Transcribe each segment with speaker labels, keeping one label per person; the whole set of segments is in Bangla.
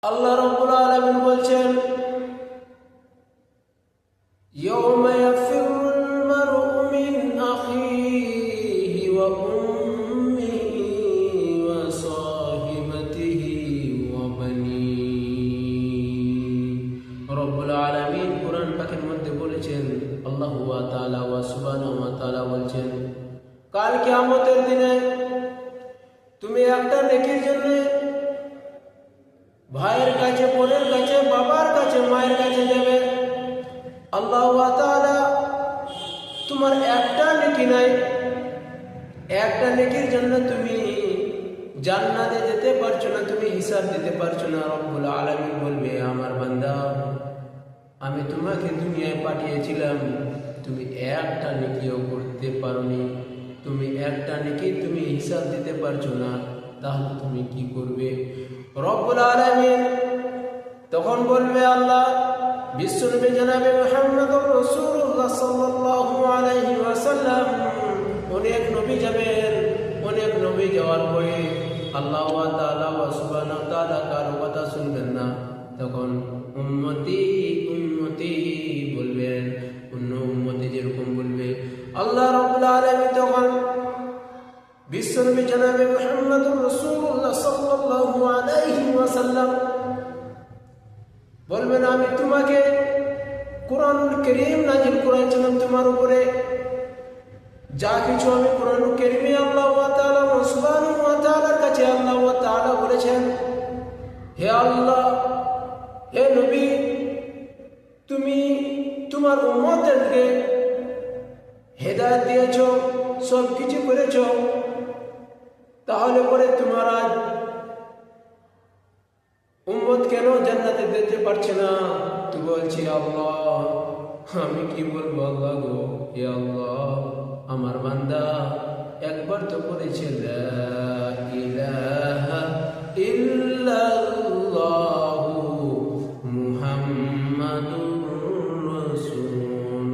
Speaker 1: আল্লাহ রাব্বুল আলামিন বলছেন, ইয়াউমা ইয়াফিরুল মারউ মিন আখিহি ওয়া উম্মিহি ওয়া সাহিবাতিহি ওয়া বানিহি। রব্বুল আলামিন কুরআন পাকের মধ্যে বলেছেন, আল্লাহু ওয়া তাআলা ওয়া সুবহানাহু ওয়া তাআলা বলছেন, কাল কিয়ামতের দিনে তুমি একটা নেকির জন্য ভাইয়ের কাছে, বোনের কাছে, বাবার কাছে, মায়ের কাছে যাবে। আল্লাহ তাআলা তোমার একটা নেকি নাই, একটা নেকির জন্য তুমি জান্নাতে যেতে পারছো না, তুমি হিসাব দিতে পারছো না। রব্বুল আলামিন বলবে, আমার বান্দা, আমি তোমাকে দুনিয়ায় পাঠিয়েছিলাম, তুমি একটা নেকিও করতে পারোনি, তুমি একটা নেকি তুমি হিসাব দিতে পারছো না, তাহলে তুমি কি করবে? রব্বুল আলামিন তখন বলবে, আল্লাহ বিশ্বনবী জনাবে মুহাম্মদুর রাসূলুল্লাহ সাল্লাল্লাহু আলাইহি ওয়াসাল্লাম, অনেক নবী যাবেন, অনেক নবী যাওয়ার পরে আল্লাহ তাআলা ওয়া সুবহানাহু ওয়া তাআলা কারো কথা শুনবেন না। তখন উম্মতি উম্মতি বলবেন, অন্য উম্মতি যেরকম বলবে, আল্লাহ রাব্বুল আলামিন তখন বিশ্বনবী জনাবে মুহাম্মদুর রাসূলুল্লাহ সাল্লাল্লাহু আলাইহি ওয়াসাল্লাম বলবেন, আমি তোমাকে কুরআনুল কারীম নাযিল করেছিলাম তোমার উপরে, যা কিছু আমি কুরআনুল কারীমে আল্লাহ তাআলা সুবহানাহু ওয়া তাআলার কাছে আল্লাহ তাআলা বলেছেন, হে আল্লাহ, হে নবী, তুমি তোমার উম্মতদেরকে হেদায়েত দিয়েছো, সব কিছু করেছো, তাহলে পরে তোমার আজ উম্মত কেন জান্নাতে যেতে পারছে না? তুই বলছি, আল্লাহ আমি কি বলবো আল্লাহ গো, হে আল্লাহ, আমার বান্দা একবার তো পড়েছে লা ইলাহা ইল্লাল্লাহু মুহাম্মাদুর রাসূলুল্লাহ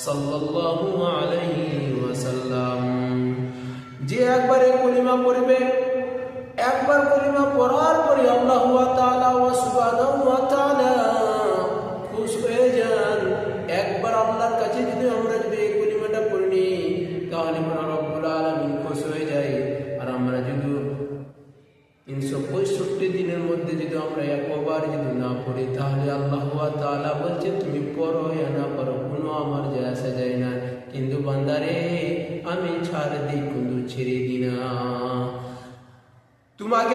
Speaker 1: সাল্লাল্লাহু আলাইহি ওয়াসাল্লাম। যে একবার এই কলিমা পড়বে, একবার কলিমা পড়ার পরে আল্লাহ তাআলা ওয়া সুবহানাহু ওয়া তাআলা খুশ হয়ে যান। একবার আল্লাহর কাছে যদি আমরা এই কলিমাটা পড়ি, তাহলে রব্বুল আলামিন খুশ হয়ে যায়। আর আমরা যদি 365 দিনের মধ্যে যদি আমরা একবার যদি না পড়ি, তাহলে আল্লাহ তাআলা বলছে, তুমি পড়ো या না পড়ো কোনো আমার যায় আসা যায় না, কিন্তু বান্দারে আমি ছাড় দিই, কিন্তু ছেড়ে দিই না। তোমাকে